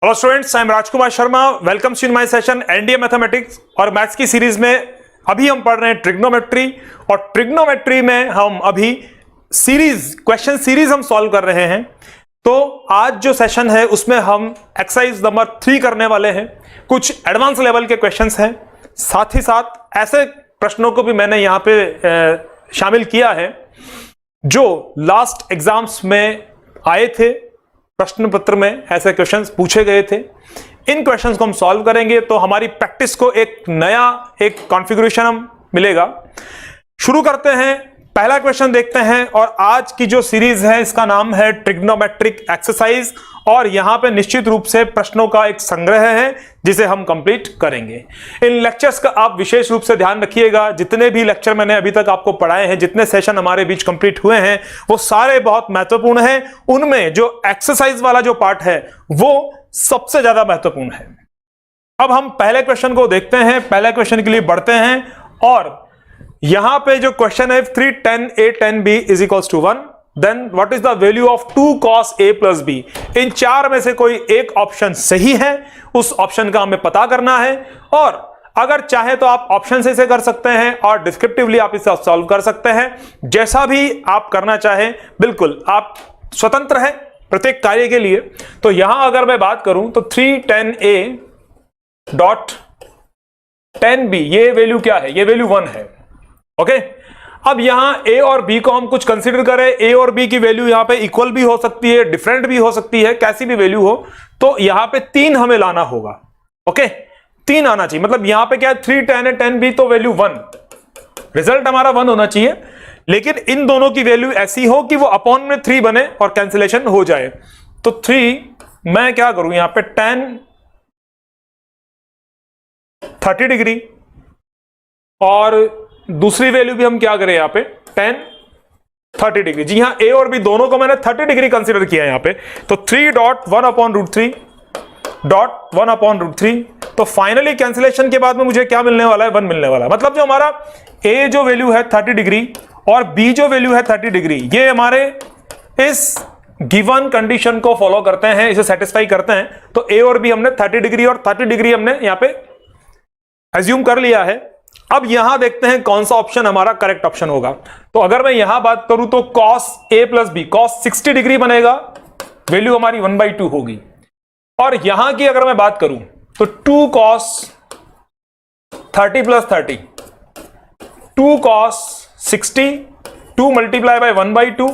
Hello students, I am Rajkumar Sharma. Welcome in my session NDA mathematics. और maths की series में अभी हम पढ़ रहे हैं ट्रिग्नोमेट्री, और ट्रिग्नोमेट्री में हम अभी क्वेश्चन सीरीज हम सॉल्व कर रहे हैं। तो आज जो सेशन है उसमें हम एक्सरसाइज नंबर 3 करने वाले हैं। कुछ एडवांस लेवल के क्वेश्चंस हैं, साथ ही साथ ऐसे प्रश्नों को भी मैंने यहां पे शामिल किया है जो लास्ट एग्जाम्स में आए थे। प्रश्न पत्र में ऐसे क्वेश्चंस पूछे गए थे। इन क्वेश्चंस को हम सॉल्व करेंगे तो हमारी प्रैक्टिस को एक नया कॉन्फ़िगरेशन हम मिलेगा। शुरू करते हैं, पहला क्वेश्चन देखते हैं। और आज की जो सीरीज है इसका नाम है ट्रिग्नोमेट्रिक एक्सरसाइज, और यहां पे निश्चित रूप से प्रश्नों का एक संग्रह है जिसे हम कंप्लीट करेंगे। इन लेक्चर्स का आप विशेष रूप से ध्यान रखिएगा। जितने भी लेक्चर मैंने अभी तक आपको पढ़ाए हैं, जितने सेशन हमारे बीच कंप्लीट हुए हैं, वो सारे बहुत महत्वपूर्ण हैं। उनमें जो एक्सरसाइज वाला जो पार्ट है वो सबसे ज्यादा महत्वपूर्ण है। अब हम पहले क्वेश्चन को देखते हैं। पहले क्वेश्चन के लिए बढ़ते हैं, और यहां पे जो क्वेश्चन है 3 tan a tan b is equals to 1, then what is the value of 2 cos a plus b? इन चार में से कोई एक ऑप्शन सही है, उस ऑप्शन का हमें पता करना है। और अगर चाहे तो आप ऑप्शन से इसे कर सकते हैं और डिस्क्रिप्टिवली आप इसे सॉल्व कर सकते हैं। जैसा भी आप करना चाहें, बिल्कुल आप स्वतंत्र हैं प्रत्येक कार्य के लिए। तो यहां अगर मैं बात करूं तो 3 tan a dot tan b, ये वैल्यू क्या है? ये वैल्यू 1 है। ओके, अब यहां a और b को हम कुछ कंसीडर करें। a और b की वैल्यू यहां पे इक्वल भी हो सकती है, डिफरेंट भी हो सकती है, कैसी भी वैल्यू हो। तो यहां पे 3 हमें लाना होगा। ओके, 3 आना चाहिए। मतलब यहां पे क्या है, 3 tan a tan b, तो वैल्यू 1, रिजल्ट हमारा 1 होना चाहिए। लेकिन इन दोनों की वैल्यू ऐसी हो कि वो अपॉन में 3 बने और कैंसिलेशन हो जाए। तो 3 मैं क्या करूं यहां पे, tan 30 डिग्री, और दूसरी वैल्यू भी हम क्या करें यहां पे, tan 30 डिग्री। जी हां, a और b दोनों को मैंने 30 डिग्री कंसीडर किया यहां पे। तो 3 dot 1 upon root 3 dot 1 upon root 3। तो फाइनली कैंसिलेशन के बाद में मुझे क्या मिलने वाला है, 1 मिलने वाला है। मतलब जो हमारा a जो वैल्यू है 30 डिग्री और b जो वैल्यू है 30 डिग्री, ये हमारे इस गिवन कंडीशन को फॉलो करते हैं, इसे सेटिस्फाई करते हैं। तो a और b हमने 30 डिग्री और 30 डिग्री हमने यहां पे एज्यूम कर लिया है। अब यहां देखते हैं कौन सा ऑप्शन हमारा करेक्ट ऑप्शन होगा। तो अगर मैं यहां बात करूं तो cos a plus b, cos 60 degree बनेगा, वैल्यू हमारी 1/2 होगी। और यहां की अगर मैं बात करूं तो 2 cos 30 plus 30, 2 cos 60, 2 multiply by 1/2,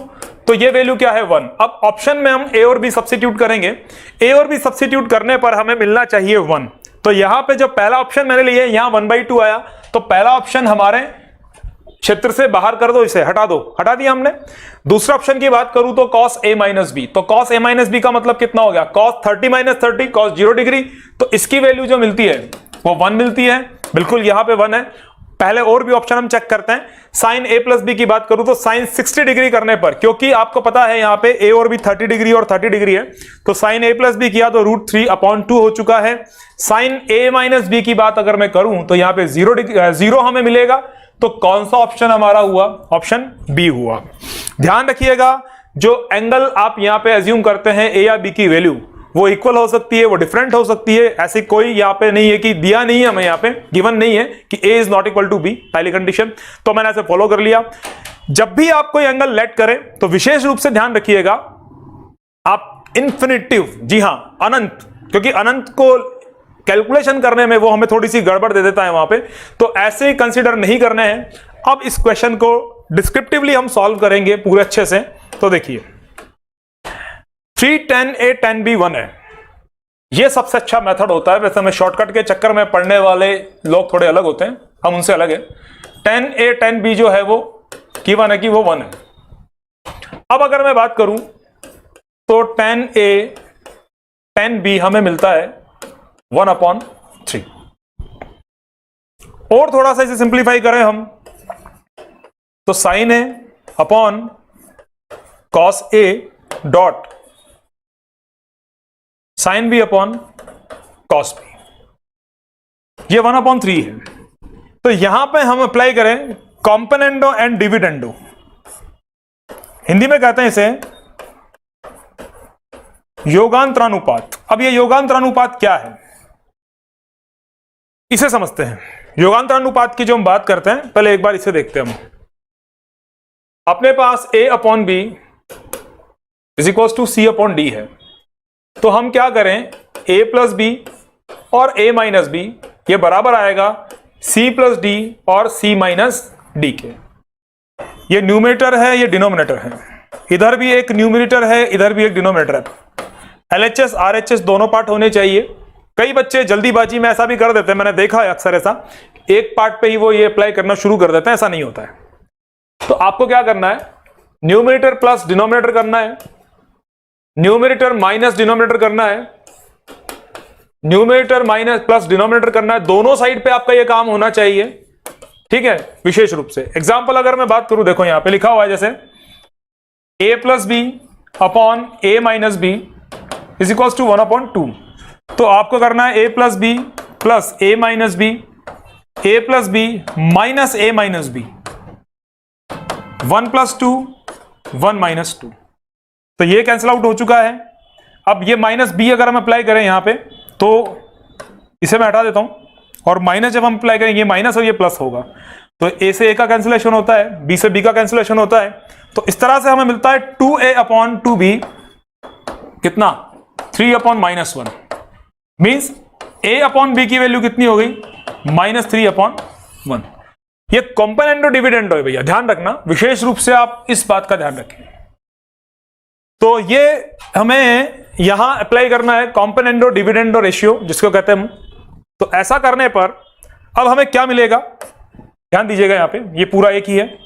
तो ये वैल्यू क्या है, 1। अब ऑप्शन में हम a और b सब्स्टिट्यूट करेंगे। a और b सब्स्टिट्यूट करने पर हमें मिलना चाहिए 1। तो यहां पे जो पहला ऑप्शन मैंने लिया, यहां 1/2 आया, तो पहला ऑप्शन हमारे क्षेत्र से बाहर कर दो, इसे हटा दो, हटा दिया हमने। दूसरा ऑप्शन की बात करूं तो cos a माइनस b, तो cos a माइनस b का मतलब कितना हो गया, cos 30 माइनस 30, cos 0 डिग्री। तो इसकी वैल्यू जो मिलती है वो 1 मिलती है, बिल्कुल यहां पे 1 है। पहले और भी ऑप्शन हम चेक करते हैं। sin a प्लस b की बात करूं तो sin 60 डिग्री करने पर, क्योंकि आपको पता है यहां पे a और b 30 डिग्री और 30 डिग्री है, तो sin a प्लस b किया तो √3/2 हो चुका है। sin a माइनस b की बात अगर मैं करूं तो यहां पे 0 हमें मिलेगा। तो कौन सा ऑप्शन हमारा हुआ, ऑप्शन बी हुआ। ध्यान रखिएगा, जो एंगल आप यहां पे एज्यूम करते हैं a या b की वैल्यू, वो इक्वल हो सकती है, वो डिफरेंट हो सकती है। ऐसी कोई यहां पे नहीं है कि दिया नहीं है हमें, यहां पे गिवन नहीं है कि a is not equal to b, पहली कंडीशन। तो मैंने ऐसे फॉलो कर लिया। जब भी आप कोई एंगल लेट करें तो विशेष रूप से ध्यान रखिएगा, आप इन्फिनिटिव, जी हां अनंत, क्योंकि अनंत को कैलकुलेशन करने में वो हमें थोड़ी सी गड़बड़ दे देता है वहां पे, तो ऐसे कंसीडर नहीं करने हैं। अब इस क्वेश्चन को डिस्क्रिप्टिवली हम सॉल्व करेंगे पूरे अच्छे से। तो देखिए 3 tan a tan b 1 है, ये सबसे अच्छा मेथड होता है। वैसे मैं शॉर्टकट के चक्कर में पढ़ने वाले लोग थोड़े अलग होते हैं, हम उनसे अलग है। tan a tan b जो है वो गिवन है कि वो 1 है। अब अगर मैं बात करूं तो tan a tan b हमें मिलता है 1/3। और थोड़ा सा इसे सिंप्लीफाई करें हम तो sin a upon cos a dot sin b upon cos b, ये 1/3 है। तो यहां पे हम अप्लाई करें कॉम्पोनेंडो एंड डिविडेंडो, हिंदी में कहते हैं इसे योगांतरानुपात। अब ये योगांतरानुपात क्या है इसे समझते हैं। योगांतरानुपात की जो हम बात करते हैं, पहले एक बार इसे देखते हैं हम। अपने पास a upon B is equal to C upon D है, तो हम क्या करें, a प्लस बी और a माइनस बी ये बराबर आएगा c प्लस डी और c माइनस डी के। ये न्यूमरेटर है, ये डिनोमिनेटर है, इधर भी एक न्यूमरेटर है, इधर भी एक डिनोमिनेटर है। LHS RHS दोनों पार्ट होने चाहिए। कई बच्चे जल्दीबाजी में ऐसा भी कर देते हैं, मैंने देखा है अक्सर ऐसा, एक पार्ट पे ही वो ये अप्लाई करना शुरू कर देते हैं, ऐसा नहीं होता है। तो आपको क्या करना है, न्यूमरेटर प्लस डिनोमिनेटर करना है, न्यूमरेटर माइनस डिनोमिनेटर करना है, न्यूमरेटर माइनस प्लस डिनोमिनेटर करना है। दोनों साइड पे आपका ये काम होना चाहिए, ठीक है। विशेष रूप से एग्जाम्पल अगर मैं बात करूं, देखो यहां पे लिखा हुआ है जैसे a plus B upon a minus B is equal to 1/2। तो आपको करना है a plus B plus a minus B, a plus B minus a minus B, 1 + 2 1 - 2। तो ये कैंसिल आउट हो चुका है। अब ये माइनस बी अगर हम अप्लाई करें यहां पे, तो इसे मैं हटा देता हूं, और माइनस जब हम अप्लाई करेंगे, ये माइनस और ये प्लस होगा, तो a से a का कैंसिलेशन होता है, b से b का कैंसिलेशन होता है। तो इस तरह से हमें मिलता है 2a अपॉन 2b कितना, 3/-1 मीन्स a अपॉन b की वैल्यू कितनी हो गई, -3/1। ये कॉम्पोनेंटो डिविडेंडो है भैया, ध्यान रखना, विशेष रूप से आप इस बात का ध्यान रखें। तो ये हमें यहां अप्लाई करना है कॉम्पोनेंटो डिविडेंडो रेशियो जिसको कहते हैं। तो ऐसा करने पर अब हमें क्या मिलेगा, ध्यान दीजिएगा, यहां पे ये पूरा एक ही है,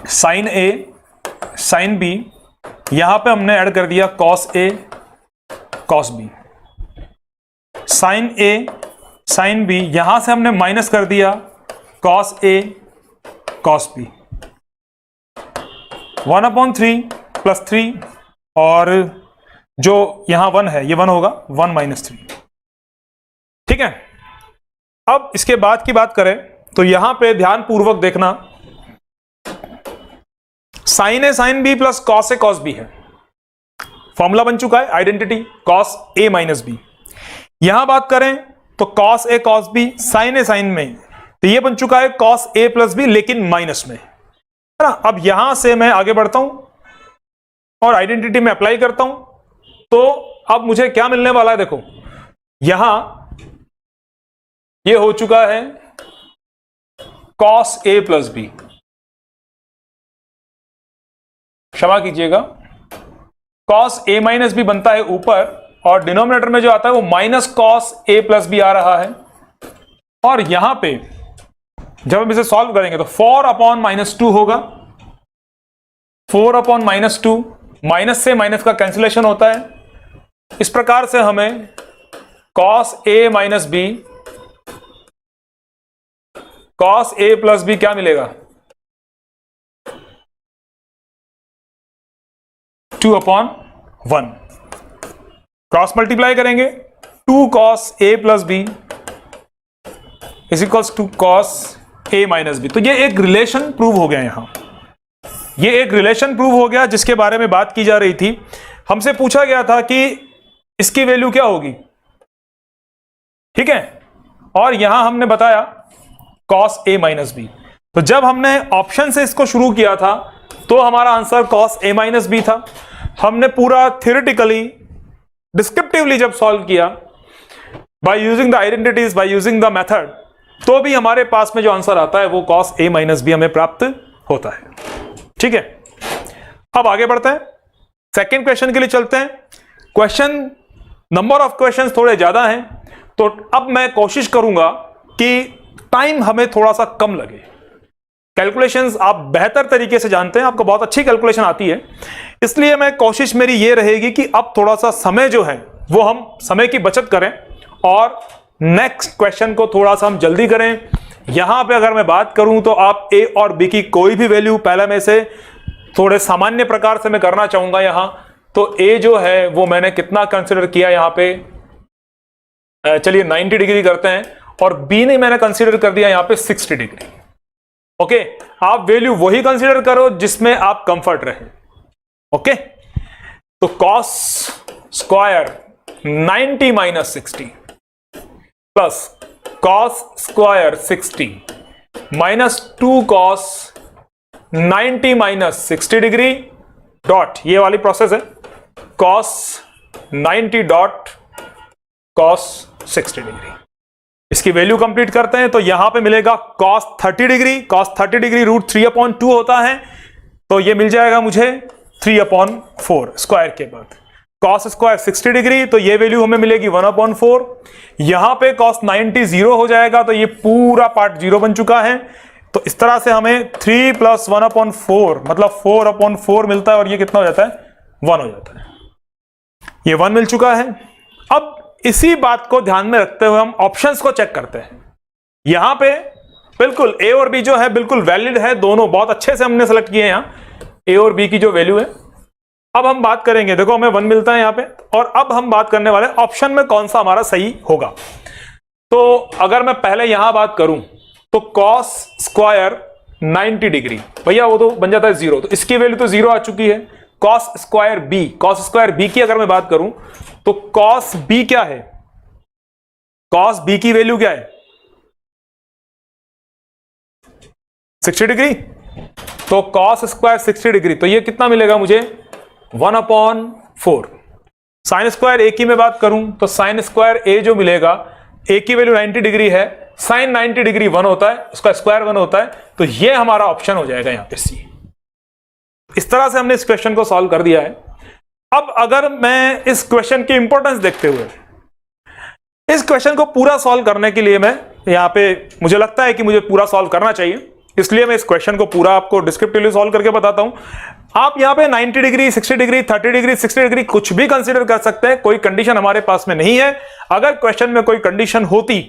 साइन a साइन b, यहां पे हमने ऐड कर दिया cos a cos b, sine a sine b, यहां से हमने माइनस कर दिया कॉस a कॉस b, 1/3 + 3, और जो यहां 1 है ये 1 होगा, 1 - 3, ठीक है। अब इसके बाद की बात करें तो यहां पे ध्यान पूर्वक देखना, sign A sine B plus cos A cos B है, फॉर्मूला बन चुका है, identity cos A minus B. यहां बात करें तो cos A cos B, sign A sign में, तो ये बन चुका है कॉस ए प्लस बी लेकिन माइनस में, है ना। अब यहां से मैं आगे बढ़ता हूं और आइडेंटिटी में अप्लाई करता हूं, तो अब मुझे क्या मिलने वाला है, देखो यहां ये हो चुका है कॉस ए प्लस बी, क्षमा कीजिएगा, कॉस ए माइनस बी बनता है ऊपर, और डिनोमिनेटर में जो आता है वो minus cos A plus B आ रहा है। और यहां पे जब हम इसे सॉल्व करेंगे तो 4/-2 होगा, 4/-2, माइनस से माइनस का कैंसिलेशन होता है। इस प्रकार से हमें cos A minus B cos A plus B क्या मिलेगा, 2/1। क्रॉस मल्टीप्लाई करेंगे, 2 cos a plus B is equals to cos a minus B. तो ये एक रिलेशन प्रूव हो गया, यहां ये एक रिलेशन प्रूव हो गया जिसके बारे में बात की जा रही थी। हमसे पूछा गया था कि इसकी वैल्यू क्या होगी, ठीक है, और यहां हमने बताया cos a माइनस बी। तो जब हमने ऑप्शन से इसको शुरू किया था तो हमारा answer cos a minus B था। हमने पूरा थियोरेटिकली डिस्क्रिप्टिवली जब सॉल्व किया by using the identities, by using the method, तो भी हमारे पास में जो आंसर आता है वो cos a माइनस बी हमें प्राप्त होता है, ठीक है। अब आगे बढ़ते हैं, सेकेंड क्वेश्चन के लिए चलते हैं। क्वेश्चन नंबर ऑफ क्वेश्चंस थोड़े ज्यादा हैं, तो अब मैं कोशिश करूंगा कि टाइम हमें थोड़ा सा कम लगे। कैलकुलेशंस आप बेहतर तरीके से जानते हैं, आपको बहुत अच्छी कैलकुलेशन आती है, इसलिए मैं कोशिश मेरी ये रहेगी कि अब थोड़ा सा समय जो है वो हम समय की बचत करें और नेक्स्ट क्वेश्चन को थोड़ा सा हम जल्दी करें। यहां पे अगर मैं बात करूं तो आप ए और बी की कोई भी वैल्यू पहले में से थोड़े सामान्य प्रकार से मैं करना चाहूंगा। यहां तो ए जो है वो मैंने कितना कंसिडर किया, यहां पे चलिए 90 डिग्री करते हैं, और बी ने मैंने कंसीडर कर दिया यहां पे 60 डिग्री। ओके, आप वैल्यू वही कंसीडर करो जिसमें आप कंफर्ट रहे। ओके, तो cos square 90 minus 60 plus cos square 60 minus 2 cos 90 minus 60 degree dot, ये वाली प्रोसेस है, कॉस 90 डॉट कॉस 60 डिग्री। इसकी वैल्यू कंप्लीट करते हैं तो यहां पे मिलेगा cos 30 degree, cos 30 degree root 3/2 होता है, तो ये मिल जाएगा मुझे 3/4 स्क्वायर के बाद। कॉस स्क्वायर 60 डिग्री, तो ये वैल्यू हमें मिलेगी 1/4। यहां पे कॉस 90 जीरो हो जाएगा, तो ये पूरा पार्ट जीरो बन चुका है। तो इस तरह से हमें 3 + 1/4 मतलब 4/4 मिलता है, और ये कितना हो जाता है, 1 हो जाता है। ये 1 मिल चुका है। अब इसी बात को ध्यान में रखते हुए हम ऑप्शंस को चेक करते हैं। यहां पे बिल्कुल ए और बी जो है बिल्कुल वैलिड है, दोनों बहुत अच्छे से हमने सेलेक्ट किए हैं यहां ए और बी की जो वैल्यू है। अब हम बात करेंगे, देखो हमें 1 मिलता है यहां पे, और अब हम बात करने वाले ऑप्शन में कौन सा हमारा सही होगा। तो अगर मैं पहले यहां बात करूं तो कॉस स्क्वायर 90 डिग्री, भैया वो तो बन जाता है 0, तो इसकी वैल्यू तो 0 आ चुकी है। Cos square B, cos square B की अगर मैं बात करूं तो कॉस बी क्या है, कॉस बी की वैल्यू क्या है, 60 डिग्री। तो कॉस स्क्वायर 60 डिग्री, तो ये कितना मिलेगा मुझे, 1/4। साइन स्क्वायर ए की मैं बात करूं तो साइन स्क्वायर ए जो मिलेगा, ए की वैल्यू 90 डिग्री है, साइन 90 डिग्री 1 होता है, उसका स्क्वायर 1 होता है, तो ये हमारा ऑप्शन हो जाएगा यहां पे सी। इस तरह से हमने इस क्वेश्चन को सॉल्व कर दिया है। अब अगर मैं इस क्वेश्चन की इंपॉर्टेंस देखते हुए इस क्वेश्चन को पूरा सॉल्व करने के लिए, मैं यहां पे मुझे लगता है कि मुझे पूरा सॉल्व करना चाहिए, इसलिए मैं इस क्वेश्चन को पूरा आपको डिस्क्रिप्टिवली सॉल्व करके बताता हूं। आप यहां पे 90 डिग्री, 60 डिग्री, 30 डिग्री, 60 डिग्री कुछ भी कंसीडर कर सकते हैं, कोई कंडीशन हमारे पास में नहीं है। अगर क्वेश्चन में कोई कंडीशन होती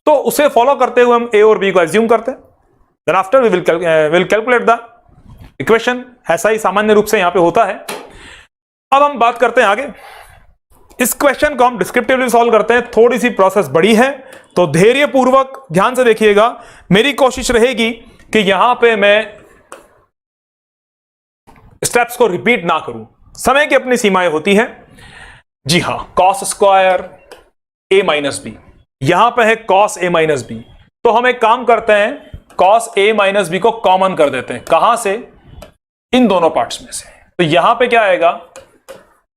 तो उसे फॉलो करते हुए हम ए और बी को एज्यूम करते हैं, then after we will calculate the equation. ऐसा ही सामान्य रूप से यहां पे होता है। अब हम बात करते हैं आगे, इस क्वेश्चन को हम डिस्क्रिप्टिवली सॉल्व करते हैं। थोड़ी सी प्रोसेस बड़ी है, तो धैर्यपूर्वक ध्यान से देखिएगा। मेरी कोशिश रहेगी कि यहां पे मैं स्टेप्स को रिपीट ना करूं, समय की अपनी सीमाएं होती हैं। जी हां, cos square a minus B, यहां पे है कॉस a माइनस बी, तो हम एक काम करते हैं, कॉस a माइनस बी को कॉमन कर देते हैं। कहां से, इन दोनों पार्ट्स में से। तो यहां पे क्या आएगा,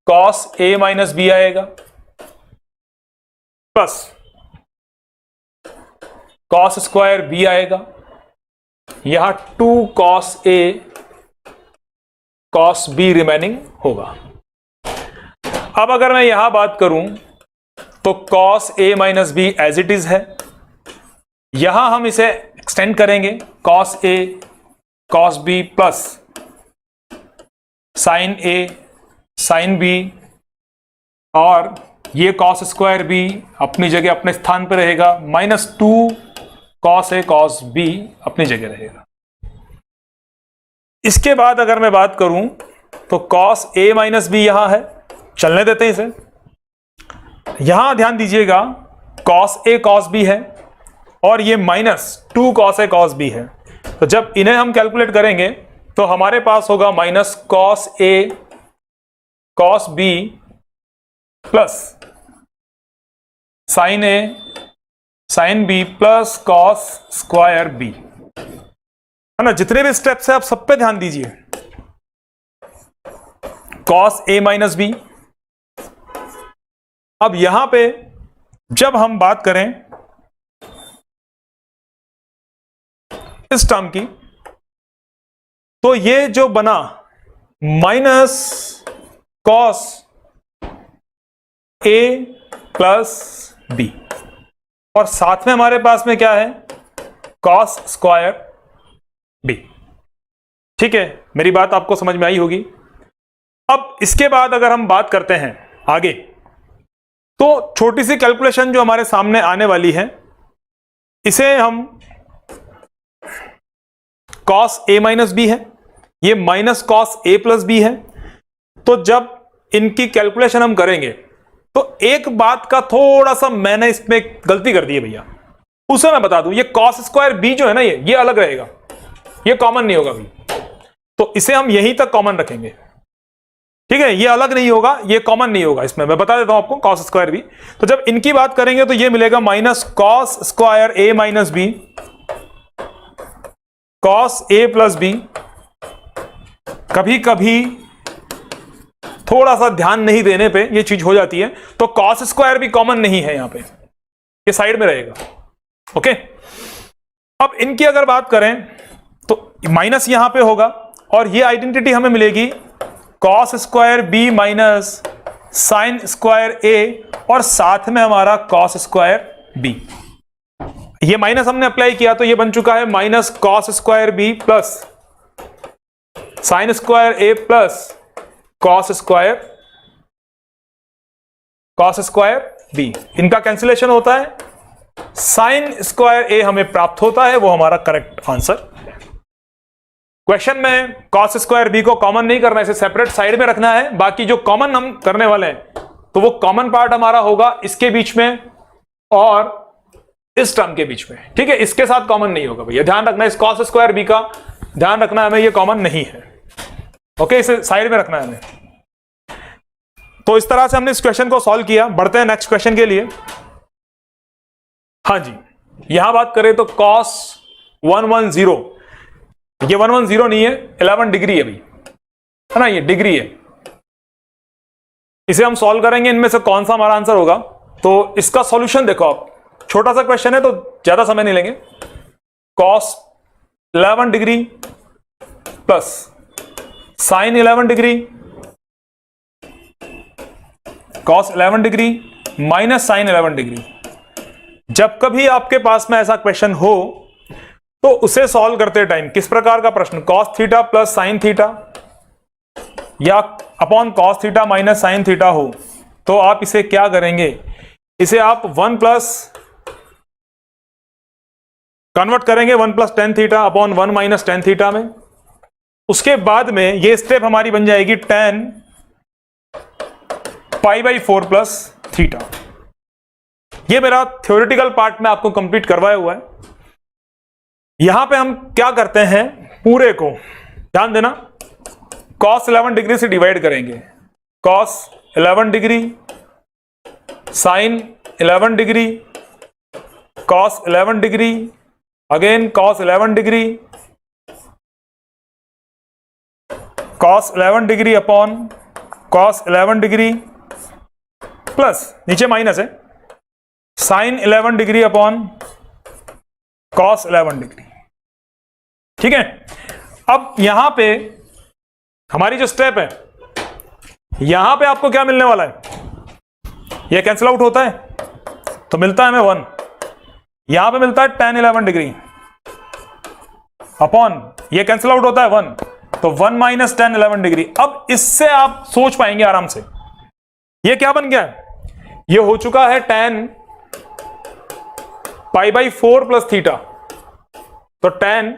कॉस a माइनस बी आएगा, प्लस कॉस स्क्वायर b आएगा, यहां 2 cos a cos b remaining होगा। अब अगर मैं यहां बात करूं तो cos a minus B as it is है, यहां हम इसे एक्सटेंड करेंगे, cos a cos b plus sine a sine b, और ये कॉस स्क्वायर b अपनी जगह अपने स्थान पर रहेगा, -2 कॉस a कॉस b अपनी जगह रहेगा। इसके बाद अगर मैं बात करूं तो कॉस a माइनस बी यहां है, चलने देते हैं इसे। यहां ध्यान दीजिएगा, कॉस a कॉस b है, और ये -2 कॉस a कॉस b है। तो जब इन्हें हम कैलकुलेट करेंगे तो हमारे पास होगा minus cos a cos b plus sine a sine b plus cos square b, है ना। जितने भी स्टेप्स है आप सब पे ध्यान दीजिए। कॉस a माइनस बी, अब यहां पे जब हम बात करें इस टर्म की, तो ये जो बना minus cos a plus b, और साथ में हमारे पास में क्या है, कॉस स्क्वायर b। ठीक है, मेरी बात आपको समझ में आई होगी। अब इसके बाद अगर हम बात करते हैं आगे, तो छोटी सी कैलकुलेशन जो हमारे सामने आने वाली है, इसे हम कॉस a माइनस बी है, ये minus cos a plus B है। तो जब इनकी कैलकुलेशन हम करेंगे तो एक बात का थोड़ा सा मैंने इसमें गलती कर दी है भैया, उसे मैं बता दूं। ये कॉस स्क्वायर बी जो है ना, ये अलग रहेगा, ये कॉमन नहीं होगा भाई, तो इसे हम यहीं तक कॉमन रखेंगे। ठीक है, ये अलग नहीं होगा, ये कॉमन नहीं होगा इसमें, मैं बता देता हूं आपको कॉस स्क्वायर बी। तो जब इनकी बात करेंगे तो ये मिलेगा minus cos square A minus B, cos A plus B. कभी कभी थोड़ा सा ध्यान नहीं देने पे ये चीज हो जाती है, तो कॉस स्क्वायर भी कॉमन नहीं है, यहां पे ये साइड में रहेगा। ओके, अब इनकी अगर बात करें तो माइनस यहां पे होगा और ये आइडेंटिटी हमें मिलेगी cos square B minus sine square A और साथ में हमारा कॉस स्क्वायर बी। ये माइनस हमने अप्लाई किया तो ये बन चुका है minus cos square B plus sine square A plus cos square B. इनका कैंसिलेशन होता है, साइन स्क्वायर ए हमें प्राप्त होता है, वो हमारा करेक्ट आंसर। क्वेश्चन में कॉस स्क्वायर बी को कॉमन नहीं करना है, इसे सेपरेट साइड में रखना है। बाकी जो कॉमन हम करने वाले हैं तो वो कॉमन पार्ट हमारा होगा इसके बीच में और इस टर्म के बीच में। ठीक है, इसके साथ कॉमन नहीं होगा भैया, ध्यान रखना है, इस कॉस स्क्वायर बी का ध्यान रखना है हमें, ये कॉमन नहीं है। ओके, इसे साइड में रखना है हमें। तो इस तरह से हमने इस क्वेश्चन को सॉल्व किया। बढ़ते हैं नेक्स्ट क्वेश्चन के लिए। हाँ जी, यहां बात करें तो cos 110, ये 110 नहीं है, 11 डिग्री है भाई, है ना, ये डिग्री है। इसे हम सॉल्व करेंगे, इनमें से कौन सा हमारा आंसर होगा। तो इसका सॉल्यूशन देखो आप, छोटा सा क्वेश्चन है तो ज्यादा समय नहीं लेंगे। cos 11 degree plus sine 11 degree, cos 11 degree minus sine 11 degree. जब कभी आपके पास में ऐसा क्वेश्चन हो तो उसे सॉल्व करते टाइम किस प्रकार का प्रश्न, cos theta plus sine theta या upon cos theta minus sine theta हो, तो आप इसे क्या करेंगे, इसे आप 1 प्लस कन्वर्ट करेंगे 1 plus tan theta upon 1 minus tan theta में। उसके बाद में ये स्टेप हमारी बन जाएगी tan pi by 4 plus theta. ये मेरा थ्योरेटिकल पार्ट में आपको कंप्लीट करवाया हुआ है। यहां पे हम क्या करते हैं, पूरे को ध्यान देना, cos 11 डिग्री से डिवाइड करेंगे, cos 11 degree sine 11 degree cos 11 degree again cos 11 degree cos 11 degree upon cos 11 degree plus नीचे माइनस है sine 11 degree upon cos 11 degree. ठीक है, अब यहां पे हमारी जो स्टेप है, यहां पे आपको क्या मिलने वाला है, ये कैंसिल आउट होता है तो मिलता है हमें 1, यहां पे मिलता है tan 11 डिग्री अपॉन ये कैंसिल आउट होता है 1, तो 1 माइनस tan 11 डिग्री। अब इससे आप सोच पाएंगे आराम से, ये क्या बन गया है, ये हो चुका है tan pi by 4 plus theta, तो tan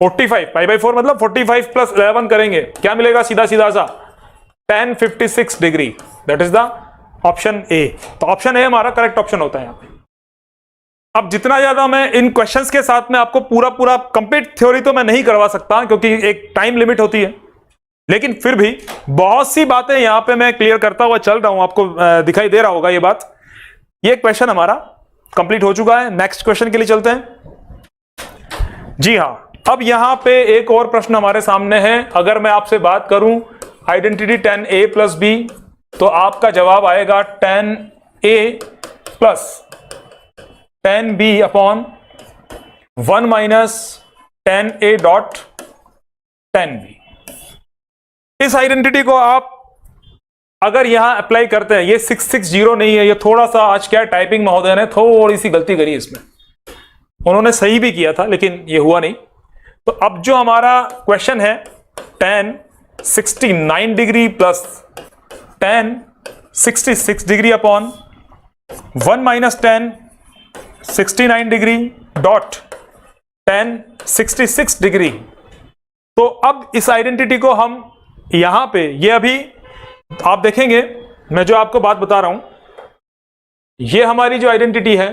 45 पाई बाई 4 मतलब 45 प्लस 11 करेंगे, क्या मिलेगा, सीधा सीधा सा tan 56 degree, that is the option A. तो ऑप्शन ए हमारा करेक्ट ऑप्शन होता है यहां पे। अब जितना ज्यादा मैं इन क्वेश्चंस के साथ में आपको पूरा कंप्लीट थ्योरी तो मैं नहीं करवा सकता क्योंकि एक टाइम लिमिट होती है, लेकिन फिर भी बहुत सी बातें यहां पे मैं क्लियर करता हुआ चल रहा हूं, आपको दिखाई दे रहा होगा ये बात। ये क्वेश्चन हमारा कंप्लीट हो चुका है। नेक्स्ट क्वेश्चन के लिए चलते हैं। जी हां, अब यहां पे एक और प्रश्न हमारे सामने है। अगर मैं आपसे बात करूं identity tan a plus B, तो आपका जवाब आएगा tan a plus tan b upon 1 minus tan a dot tan b। इस आइडेंटिटी को आप अगर यहां अप्लाई करते हैं, ये 660 नहीं है, ये थोड़ा सा आज क्या टाइपिंग महोदय ने थोड़ी सी गलती करी इसमें, उन्होंने सही भी किया था लेकिन ये हुआ नहीं। तो अब जो हमारा क्वेश्चन है tan 69 degree plus tan 66 degree upon 1 minus tan 69 degree dot tan 66 degree. तो अब इस आइडेंटिटी को हम यहां पे, ये अभी आप देखेंगे, मैं जो आपको बात बता रहा हूं, ये हमारी जो आइडेंटिटी है,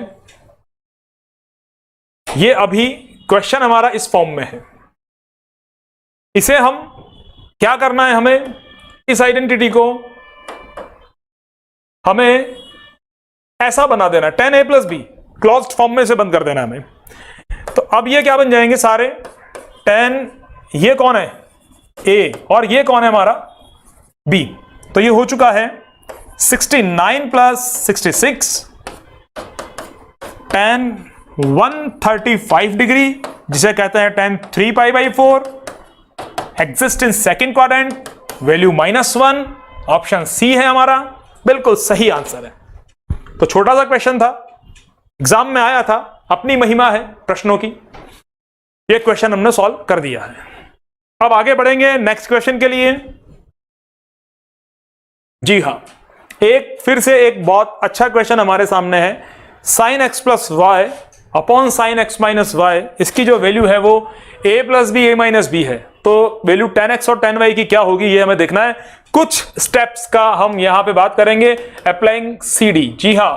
ये अभी क्वेश्चन हमारा इस फॉर्म में है। इसे हम क्या करना है, हमें इस आइडेंटिटी को हमें ऐसा बना देना, 10a plus B, closed form में से बंद कर देना हमें। तो अब ये क्या बन जाएंगे सारे 10, ये कौन है a और ये कौन है हमारा b। तो ये हो चुका है 69 प्लस 66 tan 135 डिग्री, जिसे कहते हैं tan 3 pi by 4, exist in second quadrant, value -1, option C है हमारा, बिल्कुल सही आंसर है। तो छोटा सा क्वेश्चन था, एग्जाम में आया था, अपनी महिमा है प्रश्नों की। ये क्वेश्चन हमने सॉल्व कर दिया है। अब आगे बढ़ेंगे नेक्स्ट क्वेश्चन के लिए। जी हां, फिर से एक बहुत अच्छा क्वेश्चन हमारे सामने है। Sine X plus Y upon sine X minus Y, इसकी जो वैल्यू है वो a plus B, a minus B है। तो वैल्यू 10x और 10y की क्या होगी ये हमें देखना है। कुछ स्टेप्स का हम यहां पे बात करेंगे, अप्लाइंग CD। जी हां,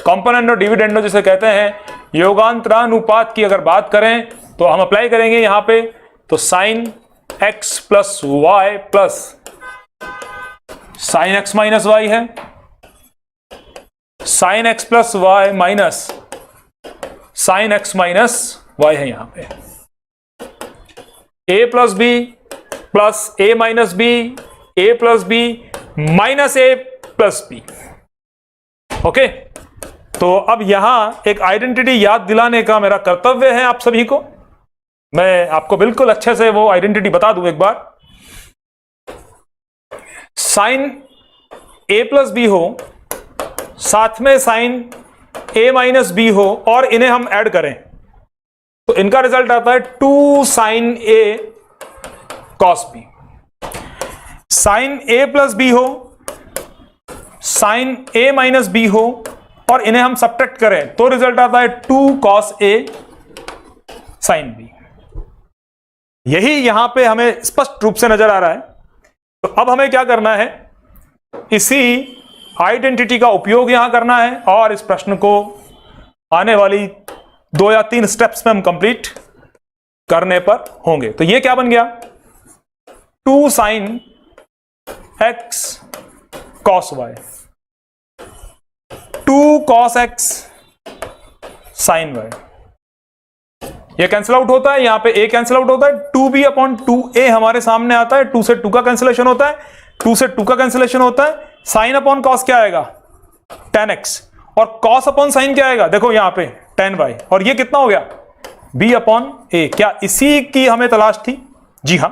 कॉम्पोनेंट डिविडेंडो जिसे कहते हैं, योगांतरानुपात की अगर बात करें तो हम अप्लाई करेंगे यहां पे। तो sine x plus Y plus sine X minus Y है, sine X plus Y minus sine X minus Y है यहां पे। a plus B plus a minus B, a plus B minus a plus B. Okay, तो अब यहां एक identity याद दिलाने का मेरा कर्तव्य है आप सभी को। मैं आपको बिल्कुल अच्छे से वो आइडेंटिटी बता दूं एक बार। साइन a प्लस बी हो, साथ में साइन a माइनस बी हो, और इन्हें हम ऐड करें तो इनका रिजल्ट आता है 2 sine a cos B. Sine a plus B हो, साइन a माइनस बी हो, और इन्हें हम सब्ट्रैक्ट करें तो रिजल्ट आता है 2 कॉस a साइन बी। यही यहां पे हमें स्पष्ट रूप से नजर आ रहा है। तो अब हमें क्या करना है, इसी आइडेंटिटी का उपयोग यहां करना है, और इस प्रश्न को आने वाली 2 या 3 स्टेप्स में हम कंप्लीट करने पर होंगे। तो ये क्या बन गया, 2 sine X cos Y, 2 cos X sine Y. ये कैंसिल आउट होता है, यहां पे a कैंसिल आउट होता है, 2b अपॉन 2a हमारे सामने आता है, 2 से 2 का कैंसिलेशन होता है, 2 से 2 का कैंसिलेशन होता है। साइन अपॉन कॉस क्या आएगा, tan x, और कॉस अपॉन साइन क्या आएगा, देखो यहां पे tan y, और ये कितना हो गया b अपॉन a। क्या इसी की हमें तलाश थी? जी हां।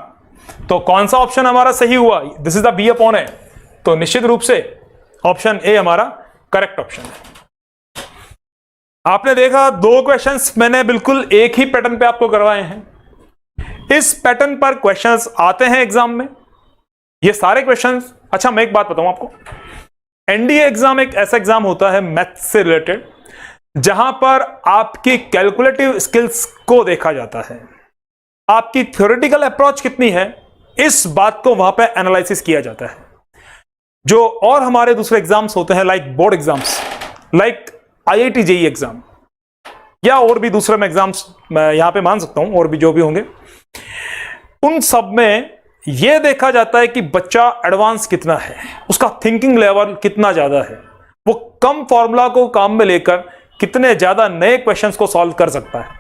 तो कौन सा ऑप्शन हमारा सही हुआ, this is the b upon a। तो निश्चित रूप से ऑप्शन ए हमारा करेक्ट ऑप्शन है। आपने देखा 2 क्वेश्चंस मैंने बिल्कुल एक ही पैटर्न पे आपको करवाए हैं। इस पैटर्न पर क्वेश्चंस आते हैं एग्जाम में, ये सारे क्वेश्चंस। अच्छा, मैं एक बात बताऊं आपको, एनडीए एग्जाम एक ऐसा एग्जाम होता है मैथ्स से रिलेटेड, जहां पर आपकी कैलकुलेटिव स्किल्स को देखा जाता है, आपकी थ्योरेटिकल अप्रोच कितनी है, इस बात को वहां पे एनालिसिस किया जाता है। जो और हमारे दूसरे एग्जाम्स होते हैं, like board exams, like IIT JEE exam, या और भी दूसरे में एग्जाम्स मैं यहां पे मान सकता हूं, और भी जो भी होंगे, उन सब में यह देखा जाता है कि बच्चा एडवांस कितना है, उसका थिंकिंग लेवल कितना ज्यादा है, वो कम फॉर्मूला को काम में लेकर कितने ज्यादा नए क्वेश्चंस को सॉल्व कर सकता है।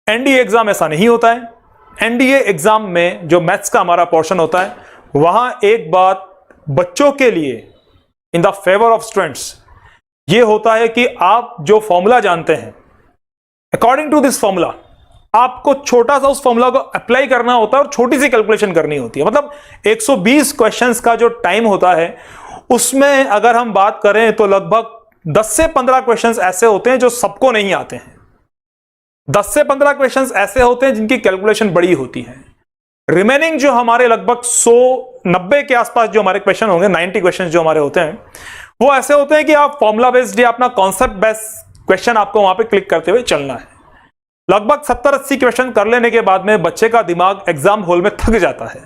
एनडीए एग्जाम ऐसा नहीं होता है। एनडीए एग्जाम में जो मैथ्स का हमारा पोर्शन होता है, वहां एक बात बच्चों के लिए in the favour of students ये होता है कि आप जो फॉर्मूला जानते हैं, अकॉर्डिंग टू दिस फॉर्मूला आपको छोटा सा उस फॉर्मूला को अप्लाई करना होता है और छोटी सी कैलकुलेशन करनी होती है। मतलब 120 क्वेश्चंस का जो टाइम होता है, उसमें अगर हम बात करें तो लगभग 10 से 15 क्वेश्चंस ऐसे होते हैं जो सबको नहीं आते हैं। 10 से 15 क्वेश्चंस ऐसे होते हैं जिनकी कैलकुलेशन बड़ी होती है। रिमेनिंग जो हमारे लगभग 190 के आसपास जो हमारे क्वेश्चन होंगे, 90 क्वेश्चन जो हमारे होते हैं, वो ऐसे होते हैं कि आप फॉर्मूला बेस्ड या अपना कॉन्सेप्ट बेस्ड क्वेश्चन आपको वहां पे क्लिक करते हुए चलना है। लगभग 70-80 क्वेश्चन कर लेने के बाद में बच्चे का दिमाग एग्जाम हॉल में थक जाता है।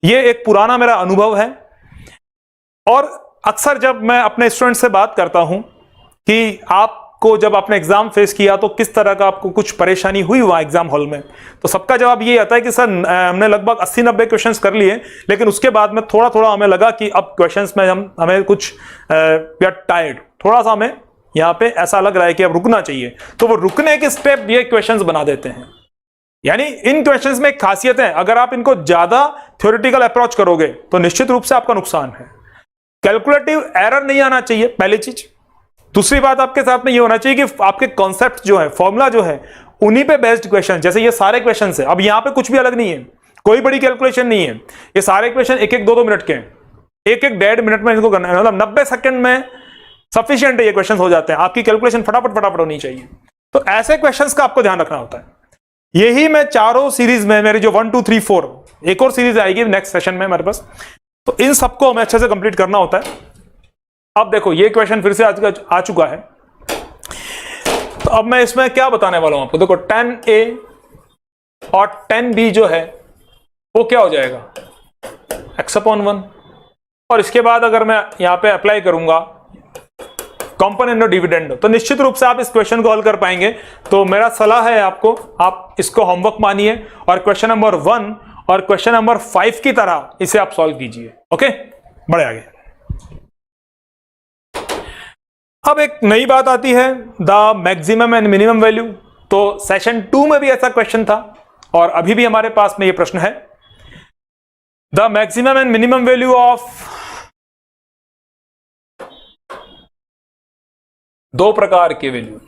ये एक पुराना मेरा अनुभव है, और अक्सर जब मैं अपने स्टूडेंट से बात करता हूं कि आप आपको जब आपने एग्जाम फेस किया तो किस तरह का आपको कुछ परेशानी हुई वहां एग्जाम हॉल में, तो सबका जवाब ये आता है कि सर हमने लगभग 80-90 क्वेश्चंस कर लिए, लेकिन उसके बाद में थोड़ा थोड़ा हमें लगा कि अब क्वेश्चंस में हमें कुछ वी आर टायर्ड, थोड़ा सा हमें यहाँ पे ऐसा लग रहा है कि अब रुकना चाहिए, तो वो रुकने के स्टेप ये क्वेश्चंस बना देते हैं। यानी इन क्वेश्चंस में एक खासियत है, अगर आप इनको ज्यादा थ्योरेटिकल अप्रोच करोगे तो निश्चित रूप से आपका नुकसान है। कैलकुलेटिव एरर नहीं आना चाहिए, पहली चीज। दूसरी बात आपके साथ में ये होना चाहिए कि आपके कॉन्सेप्ट जो है, फॉर्मूला जो है, उन्हीं पे बेस्ड क्वेश्चन, जैसे ये सारे क्वेश्चन है, अब यहां पे कुछ भी अलग नहीं है, कोई बड़ी कैलकुलेशन नहीं है, ये सारे क्वेश्चन 1-1, 2-2 मिनट के हैं, 1-1, 1.5 मिनट में इनको करना है, मतलब 90 सेकंड में सफिशिएंट है, ये क्वेश्चन हो जाते हैं, आपकी कैलकुलेशन फटाफट होनी चाहिए। तो ऐसे क्वेश्चन का आपको ध्यान रखना होता है। यही मैं चारों सीरीज में, मेरी जो 1, 2, 3, 4, एक और सीरीज आएगी नेक्स्ट सेशन में हमारे पास, तो इन सबको हमें अच्छे से कंप्लीट करना होता है। अब देखो ये क्वेश्चन फिर से आ चुका है, तो अब मैं इसमें क्या बताने वाला हूं आपको। देखो 10A और 10B जो है वो क्या हो जाएगा, x/1, और इसके बाद अगर मैं यहां पे अप्लाई करूंगा कंपोनेंट ऑफ डिविडेंड, तो निश्चित रूप से आप इस क्वेश्चन को हल कर पाएंगे। तो मेरा सलाह है आपको, आप इसको होमवर्क मानिए और क्वेश्चन नंबर 1 और क्वेश्चन नंबर 5 की तरह इसे आप सॉल्व कीजिए। ओके, बढ़े आगे। अब एक नई बात आती है, the maximum and minimum value. तो सेशन 2 में भी ऐसा क्वेश्चन था और अभी भी हमारे पास में ये प्रश्न है, the maximum and minimum value of दो प्रकार के value,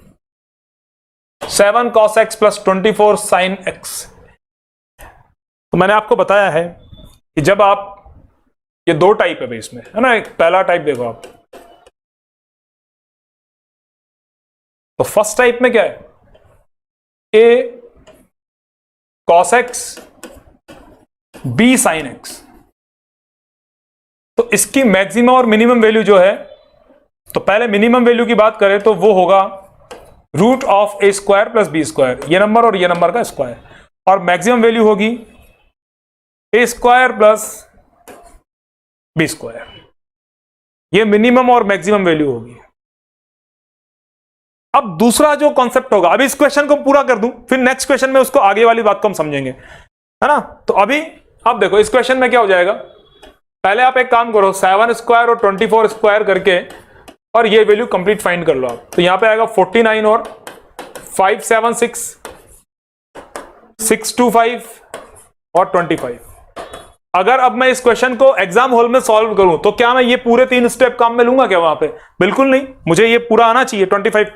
7 cos x plus 24 sin x। तो मैंने आपको बताया है कि जब आप, ये दो टाइप है भाई इसमें, है ना। एक पहला टाइप देखो आप, तो फर्स्ट टाइप में क्या है, a cos x b sin x। तो इसकी मैक्सिमम और मिनिमम वैल्यू जो है, तो पहले मिनिमम वैल्यू की बात करें तो वो होगा root of a square plus b square, ये नंबर और ये नंबर का स्क्वायर, और मैक्सिमम वैल्यू होगी a square plus b square. ये मिनिमम और मैक्सिमम वैल्यू होगी। अब दूसरा जो कॉन्सेप्ट होगा, अभी इस क्वेश्चन को पूरा कर दूं, फिर नेक्स्ट क्वेश्चन में उसको आगे वाली बात को हम समझेंगे, है ना। तो अभी अब देखो इस क्वेश्चन में क्या हो जाएगा, पहले आप एक काम करो, 7 स्क्वायर और 24 स्क्वायर करके और ये वैल्यू कंप्लीट फाइंड कर लो आप। तो यहां पे आएगा 49 और 5 7 6 625 और 25। अगर अब मैं इस क्वेश्चन को एग्जाम हॉल में सॉल्व करूं तो क्या मैं ये पूरे 3 स्टेप काम में लूंगा क्या वहां पे? बिल्कुल नहीं, मुझे ये पूरा आना चाहिए 25,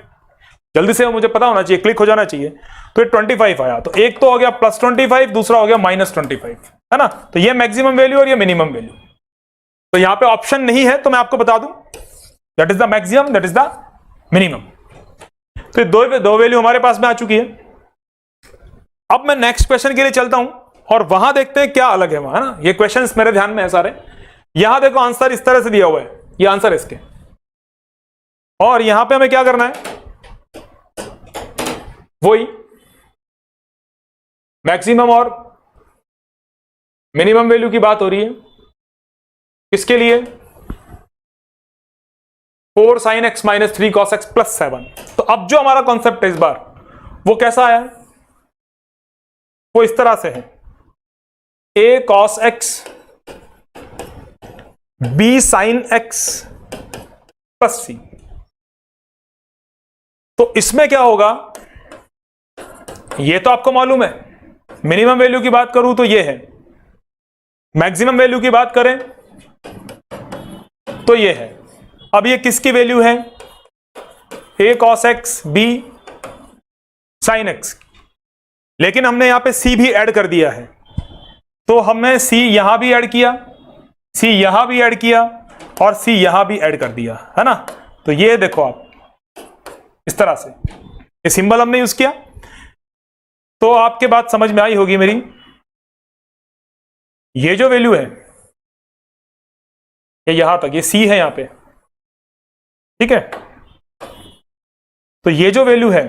जल्दी से मुझे पता होना चाहिए, क्लिक हो जाना चाहिए। तो ये 25 आया, तो एक तो हो गया +25, दूसरा हो गया -25, है ना। तो ये मैक्सिमम वैल्यू और ये मिनिमम वैल्यू। तो यहां पे ऑप्शन नहीं है, तो मैं आपको बता दूं, that is the maximum, that is the minimum. तो ये दो वैल्यू हमारे पास में आ चुकी है। अब मैं नेक्स्ट क्वेश्चन के लिए चलता हूं और वहां देखते हैं क्या अलग है वहां, है ना। ये क्वेश्चंस मेरे ध्यान में है सारे। यहां देखो आंसर इस तरह से दिया हुआ है, ये आंसर इसके, और यहां पे हमें क्या करना है, वही मैक्सिमम और मिनिमम वैल्यू की बात हो रही है। किसके लिए? 4 sin x - 3 cos x + 7। तो अब जो हमारा कॉन्सेप्ट है इस बार वो कैसा आया, वो इस तरह से है, a cos x b sin x + c। तो इसमें क्या होगा, ये तो आपको मालूम है, मिनिमम वैल्यू की बात करूं तो ये है, मैक्सिमम वैल्यू की बात करें तो ये है। अब ये किसकी वैल्यू है, a cos x b sin x, लेकिन हमने यहां पे c भी ऐड कर दिया है, तो हमने c यहां भी ऐड किया, c यहां भी ऐड किया और c यहां भी ऐड कर दिया, है ना। तो ये देखो आप इस तरह से ये सिंबल हमने यूज किया, तो आपके बात समझ में आई होगी मेरी। ये जो वैल्यू है ये यहां तक, ये c है यहां पे, ठीक है। तो ये जो वैल्यू है,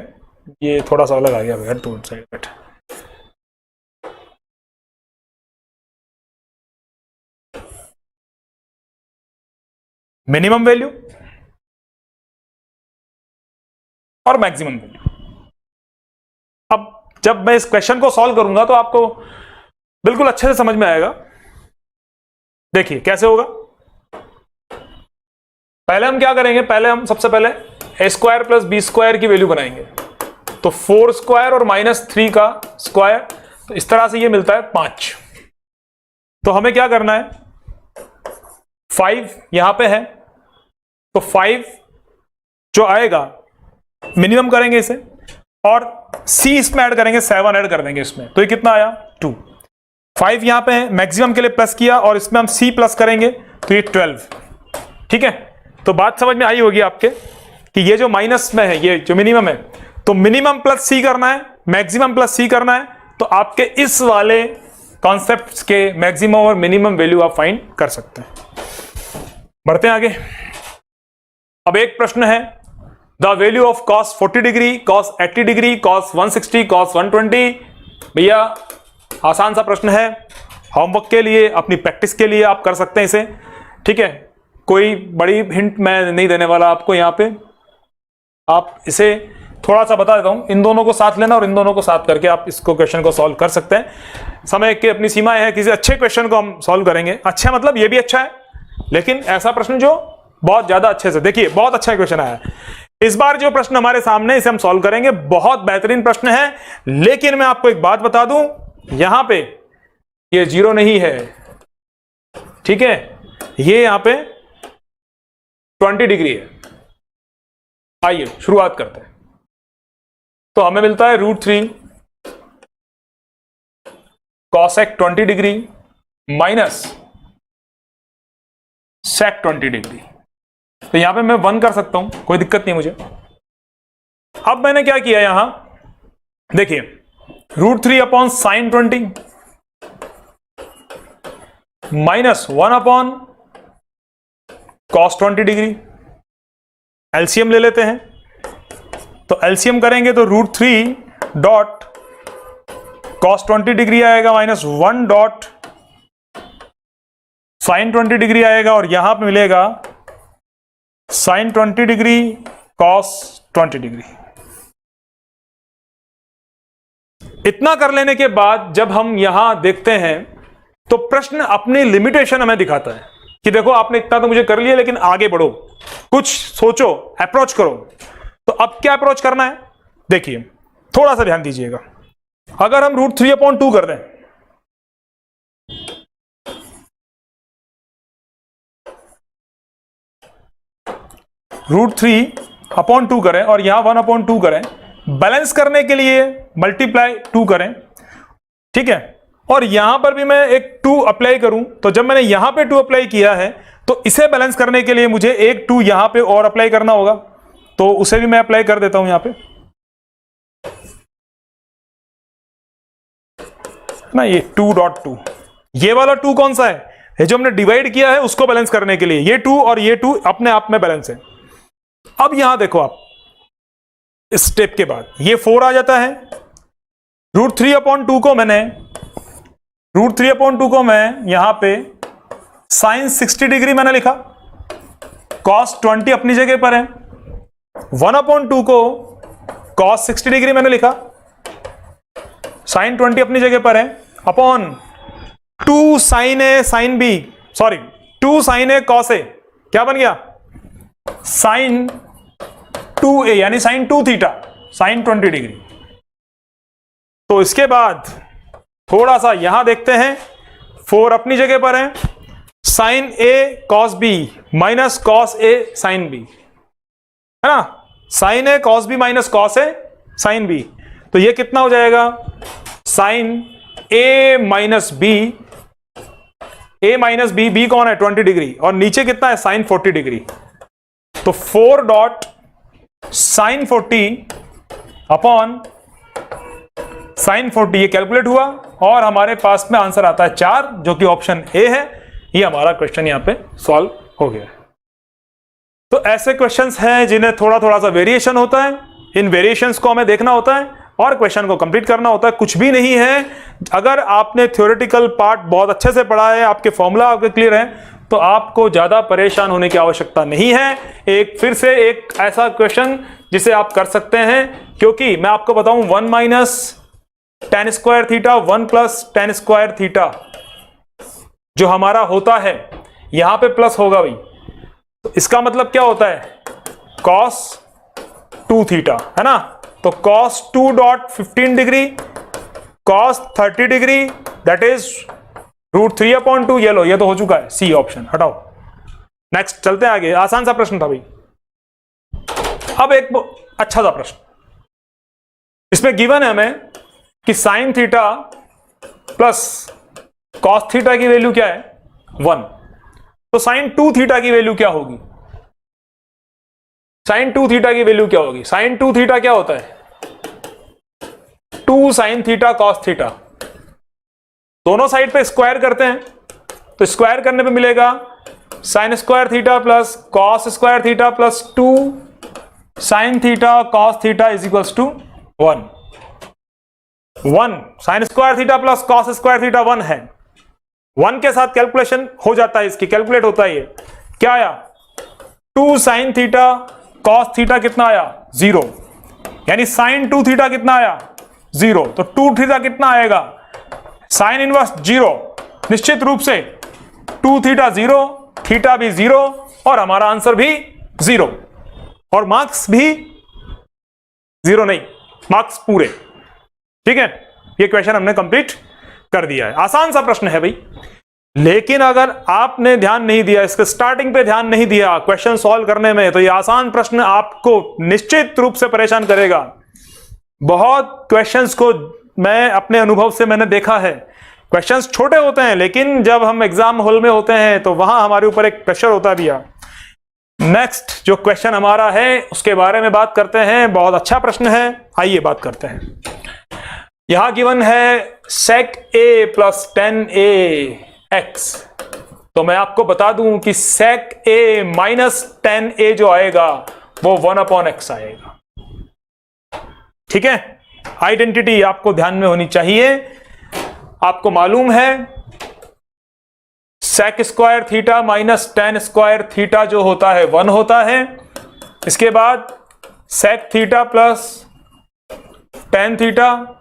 ये थोड़ा सा अलग आ गया भैया, तो साइड मिनिमम वैल्यू और मैक्सिमम वैल्यू। अब जब मैं इस क्वेश्चन को सॉल्व करूंगा तो आपको बिल्कुल अच्छे से समझ में आएगा। देखिए कैसे होगा। पहले हम क्या करेंगे, पहले हम सबसे पहले ए स्क्वायर प्लस बी स्क्वायर की वैल्यू बनाएंगे। तो 4 स्क्वायर और -3 का स्क्वायर, तो इस तरह से ये मिलता है 5। तो हमें क्या करना है, 5 यहां पे है, तो 5 जो आएगा मिनिमम करेंगे इसे, और सी इसमें ऐड करेंगे, 7 ऐड कर देंगे इसमें, तो ये कितना आया 2। 5 यहां पे है, मैक्सिमम के लिए प्लस किया और इसमें हम सी प्लस करेंगे तो ये 12। ठीक है, तो बात समझ में आई होगी आपके कि ये जो माइनस में है, ये जो मिनिमम है, तो मिनिमम प्लस सी करना है, मैक्सिमम प्लस सी करना है, तो आपके इस वाले कॉन्सेप्ट्स के मैक्सिमम और मिनिमम वैल्यू आप फाइंड कर सकते हैं। बढ़ते हैं आगे। अब एक प्रश्न है, the value of cos 40 degree, cos 80 degree, cos 160, cos 120। भैया आसान सा प्रश्न है, होमवर्क के लिए, अपनी प्रैक्टिस के लिए आप कर सकते हैं इसे। ठीक है, कोई बड़ी हिंट मैं नहीं देने वाला आपको यहाँ पे, आप इसे थोड़ा सा बता देता हूं। इन दोनों को साथ लेना और इन दोनों को साथ करके आप इसको क्वेश्चन को सॉल्व कर सकते हैं। समय की अपनी सीमाएं है, किसी अच्छे क्वेश्चन को हम सॉल्व करेंगे। अच्छा मतलब ये भी अच्छा है, लेकिन ऐसा प्रश्न जो बहुत ज्यादा अच्छे से, देखिए बहुत अच्छा क्वेश्चन आया है इस बार। जो प्रश्न हमारे सामने, इसे हम सॉल्व करेंगे, बहुत बेहतरीन प्रश्न है। लेकिन मैं आपको एक बात बता दूं, यहां पे ये 0 नहीं है। ठीक है, ये यहां पे 20 डिग्री है। आइए शुरुआत करते हैं। तो हमें मिलता है √3 cosec 20 degree minus sec 20 degree. तो यहां पे मैं 1 कर सकता हूं, कोई दिक्कत नहीं मुझे। अब मैंने क्या किया यहां, देखिए √3 upon sin 20 minus 1 upon cos 20 degree. LCM ले लेते हैं, तो एलसीएम करेंगे तो √3 डॉट cos 20 डिग्री आएगा माइनस 1 डॉट sin 20 डिग्री आएगा, और यहां पे मिलेगा sin 20 डिग्री cos 20 डिग्री। इतना कर लेने के बाद जब हम यहां देखते हैं तो प्रश्न अपनी लिमिटेशन हमें दिखाता है कि देखो आपने इतना तो मुझे कर लिया, लेकिन आगे बढ़ो, कुछ सोचो, अप्रोच करो। तो अब क्या अप्रोच करना है, देखिए थोड़ा सा ध्यान दीजिएगा। अगर हम √3/2 कर दें, √3/2 करें और यहां 1/2 करें, बैलेंस करने के लिए मल्टीप्लाई 2 करें। ठीक है, और यहां पर भी मैं एक 2 अप्लाई करूं, तो जब मैंने यहां पे 2 अप्लाई किया है तो इसे बैलेंस करने के लिए मुझे एक 2 यहां पे और अप्लाई करना होगा, तो उसे भी मैं अप्लाई कर देता हूं यहां पे ना। ये 2.2, ये वाला 2 कौन सा है, ये जो हमने डिवाइड किया है उसको बैलेंस करने के लिए, ये 2 और ये 2 अपने आप में बैलेंस है। अब यहां देखो आप, इस स्टेप के बाद ये 4 आ जाता है। √3/2 को मैं यहां पे sin 60 डिग्री मैंने लिखा, cos 20 अपनी जगह पर है, 1/2 को cos 60 डिग्री मैंने लिखा, sin 20 अपनी जगह पर है, upon 2 sin A sin B, sorry 2 sin A cos A, क्या बन गया sin 2A यानी sin 2 थीटा sin 20 डिग्री। तो इसके बाद थोड़ा सा यहां देखते हैं, 4 अपनी जगह पर है, sin A cos B minus cos A sin B, है ना, sin A cos B minus cos A sin B। तो ये कितना हो जाएगा, sin A minus B, A minus B, B कौन है 20 डिग्री, और नीचे कितना है sin 40 डिग्री। तो 4 डॉट sin 40 अपॉन sin 40, ये कैलकुलेट हुआ और हमारे पास में आंसर आता है 4, जो कि ऑप्शन ए है। ये हमारा क्वेश्चन यहां पे सॉल्व हो गया। तो ऐसे क्वेश्चंस हैं जिन्हें थोड़ा थोड़ा सा वेरिएशन होता है, इन वेरिएशंस को हमें देखना होता है और क्वेश्चन को कंप्लीट करना होता है। कुछ भी नहीं है, अगर आपने थ्योरेटिकल पार्ट बहुत अच्छे से पढ़ा है, आपके फॉर्मूला आपके क्लियर है, तो आपको ज्यादा परेशान होने की आवश्यकता नहीं है। एक फिर से एक ऐसा क्वेश्चन जिसे आप कर सकते हैं, क्योंकि मैं आपको बताऊं 1 minus ten square theta 1 plus ten square theta जो हमारा होता है यहां पे प्लस होगा भाई, तो इसका मतलब क्या होता है cos 2 थीटा, है ना। तो cos 2 dot 15 degree cos 30 degree that is √3/2। ये लो, ये तो हो चुका है, सी ऑप्शन हटाओ। नेक्स्ट चलते हैं आगे, आसान सा प्रश्न था भाई। अब एक अच्छा सा प्रश्न, इसमें गिवन है हमें कि sine theta plus cos theta की वैल्यू क्या है 1, तो साइन 2 थीटा की वैल्यू क्या होगी, साइन 2 थीटा की वैल्यू क्या होगी। साइन 2 थीटा क्या होता है 2 साइन थीटा कॉस थीटा, दोनों साइड पे स्क्वायर करते हैं, तो स्क्वायर करने पे मिलेगा sine square theta plus cos square theta plus 2 sine theta cos theta is equals to 1। Sine square theta plus cos square theta 1 है, 1 के साथ कैलकुलेशन हो जाता है, इसकी कैलकुलेट होता है। ये क्या आया 2 साइन थीटा कॉस थीटा कितना आया 0, यानी साइन 2 थीटा कितना आया 0, तो 2 थीटा कितना आएगा साइन इनवर्स 0, निश्चित रूप से 2 थीटा 0, थीटा भी 0 और हमारा आंसर भी 0 और मार्क्स भी 0 नहीं, मार्क्स पूरे। ठीक है, ये क्वेश्चन हमने कंप्लीट कर दिया है। आसान सा प्रश्न है भाई, लेकिन अगर आपने ध्यान नहीं दिया, इसके स्टार्टिंग पे ध्यान नहीं दिया क्वेश्चन सॉल्व करने में, तो ये आसान प्रश्न आपको निश्चित रूप से परेशान करेगा। बहुत क्वेश्चंस को मैं अपने अनुभव से मैंने देखा है, क्वेश्चंस छोटे होते हैं, लेकिन जब हम एग्जाम हॉल में होते हैं तो वहां हमारे ऊपर एक प्रेशर होता भी है। नेक्स्ट जो क्वेश्चन हमारा है उसके बारे में बात करते हैं, बहुत अच्छा प्रश्न है, आइए बात करते हैं। यहां गिवन है sec a प्लस 10ax, तो मैं आपको बता दूं कि sec a माइनस 10a जो आएगा वो 1/x आएगा। ठीक है, आइडेंटिटी आपको ध्यान में होनी चाहिए। आपको मालूम है sec square theta minus tan square theta जो होता है 1 होता है। इसके बाद sec theta plus tan theta,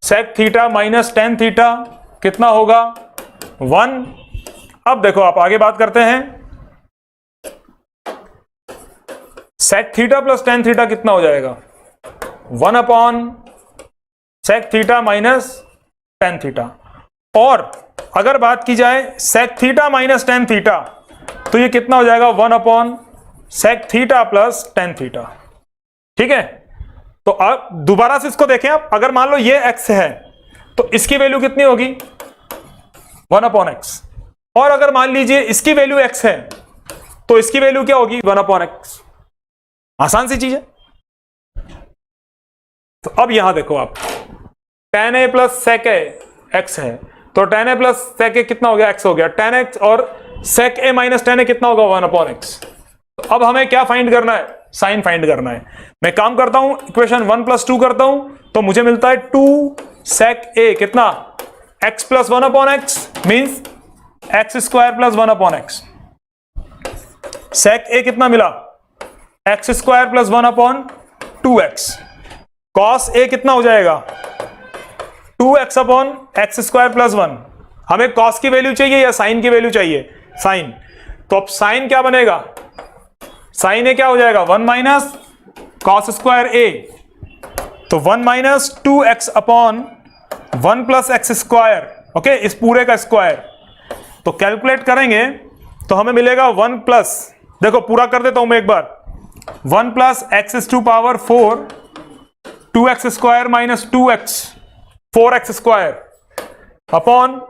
sec theta minus tan theta कितना होगा 1। अब देखो आप आगे बात करते हैं, sec theta plus tan theta कितना हो जाएगा 1/sec theta minus tan theta. और अगर बात की जाए sec theta minus tan theta, तो ये कितना हो जाएगा 1/sec theta plus tan theta. ठीक है, तो अब दोबारा से इसको देखें आप, अगर मान लो ये x है तो इसकी वैल्यू कितनी होगी 1/x, और अगर मान लीजिए इसकी वैल्यू x है तो इसकी वैल्यू क्या होगी 1/x। आसान सी चीज है। तो अब यहां देखो आप tan a plus sec a x है, तो tan a plus sec a कितना हो गया x हो गया tan x, और sec a minus tan a कितना होगा 1/x। तो अब हमें क्या फाइंड करना है, साइन फाइंड करना है। मैं काम करता हूं, इक्वेशन 1 प्लस 2 करता हूं, तो मुझे मिलता है 2 sec a कितना x plus 1/x means x square plus 1/x। sec a कितना मिला x square plus 1/2x। cos a कितना हो जाएगा 2x/x स्क्वायर प्लस 1। हमें cos की वैल्यू चाहिए या साइन की वैल्यू चाहिए, साइन। तो अब साइन क्या बनेगा, साइन ए क्या हो जाएगा 1 माइनस कॉस स्क्वायर ए, तो 1 minus 2x/1 plus x square, okay, इस पूरे का स्क्वायर। तो कैलकुलेट करेंगे तो हमें मिलेगा 1 प्लस, देखो पूरा कर देता हूं मैं एक बार, 1 plus x⁴ 2x square minus 2x 4x square upon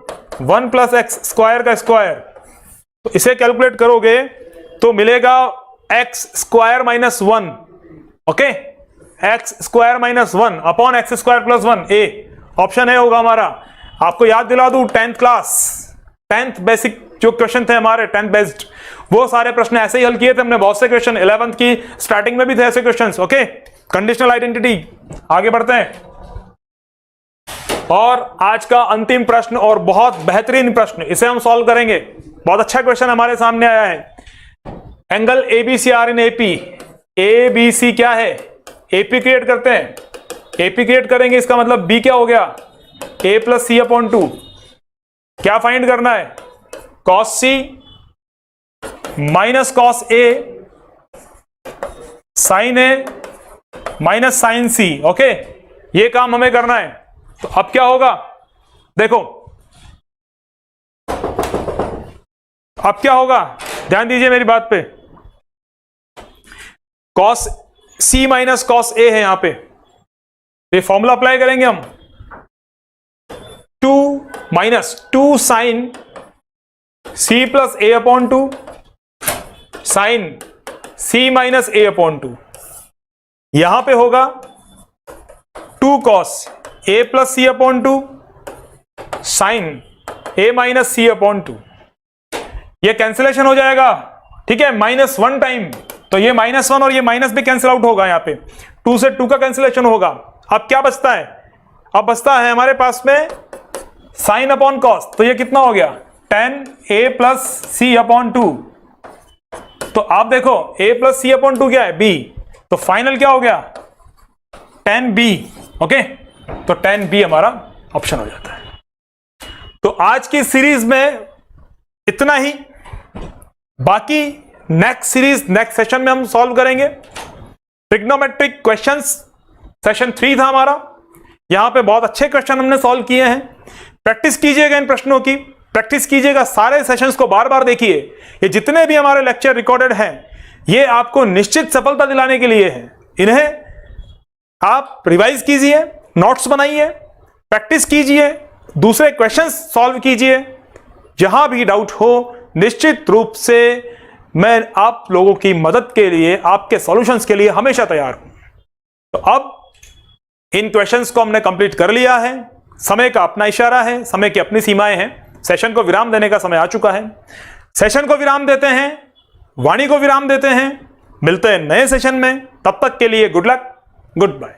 1 plus x square का स्क्वायर। तो इसे कैलकुलेट करोगे तो मिलेगा x square minus 1, okay, x square minus 1 upon x square plus 1। A option है होगा हमारा। आपको याद दिला दूं 10th क्लास 10th बेसिक जो क्वेश्चन थे हमारे 10th बेस्ड, वो सारे प्रश्न ऐसे ही हल किए थे हमने, बहुत से क्वेश्चन 11th की स्टार्टिंग में भी थे ऐसे क्वेश्चंस। ओके, कंडीशनल आइडेंटिटी, आगे बढ़ते हैं। और आज का अंतिम प्रश्न और बहुत बेहतरीन प्रश्न, इसे हम सॉल्व करेंगे। बहुत अच्छा क्वेश्चन हमारे सामने आया है। Angle ABCR in AP A B C क्या है, एपी क्रिएट करते हैं, एपी क्रिएट करेंगे, इसका मतलब बी क्या हो गया, ए प्लस सी अपॉन 2। क्या फाइंड करना है, cos C minus cos A sign A minus sign C. Okay, ये काम हमें करना है। तो अब क्या होगा, देखो अब क्या होगा, ध्यान दीजिए मेरी बात पे। Cos C minus cos A है यहां पे, ये फॉर्मूला अप्लाई करेंगे हम, 2 माइनस 2 साइन सी प्लस ए अपॉन 2 साइन सी माइनस ए अपॉन 2। यहां पे होगा 2 cos A plus C upon 2 sign A minus C upon 2। ये कैंसिलेशन हो जाएगा, ठीक है, -1 टाइम, तो ये -1 और ये माइनस भी कैंसिल आउट होगा, यहां पे 2 से 2 का कैंसिलेशन होगा। अब क्या बचता है, अब बचता है हमारे पास में साइन अपॉन कॉस, तो ये कितना हो गया, tan a plus C upon 2। तो आप देखो a प्लस सी अपॉन 2 क्या है, b, तो फाइनल क्या हो गया, tan b। ओके, तो tan b हमारा ऑप्शन हो जाता है। तो आज की सीरीज में इतना ही, बाकी नेक्स्ट सीरीज नेक्स्ट सेशन में हम सॉल्व करेंगे। ट्रिग्नोमेट्रिक क्वेश्चंस सेशन 3 था हमारा, यहां पे बहुत अच्छे क्वेश्चन हमने सॉल्व किए हैं। प्रैक्टिस कीजिएगा इन प्रश्नों की, प्रैक्टिस कीजिएगा, सारे सेशंस को बार बार देखिए। ये जितने भी हमारे लेक्चर रिकॉर्डेड हैं, ये आपको निश्चित सफलता दिलाने के लिए हैं। इन्हें आप रिवाइज कीजिए, नोट्स बनाइए, प्रैक्टिस कीजिए, दूसरे क्वेश्चंस सॉल्व कीजिए। जहां भी डाउट हो, निश्चित रूप से मैं आप लोगों की मदद के लिए, आपके सॉल्यूशंस के लिए हमेशा तैयार हूं। तो अब इन क्वेश्चंस को हमने कंप्लीट कर लिया है। समय का अपना इशारा है, समय की अपनी सीमाएं हैं। सेशन को विराम देने का समय आ चुका है। सेशन को विराम देते हैं, वाणी को विराम देते हैं। मिलते हैं नए सेशन में, तब तक के लिए गुड लक, गुड बाय।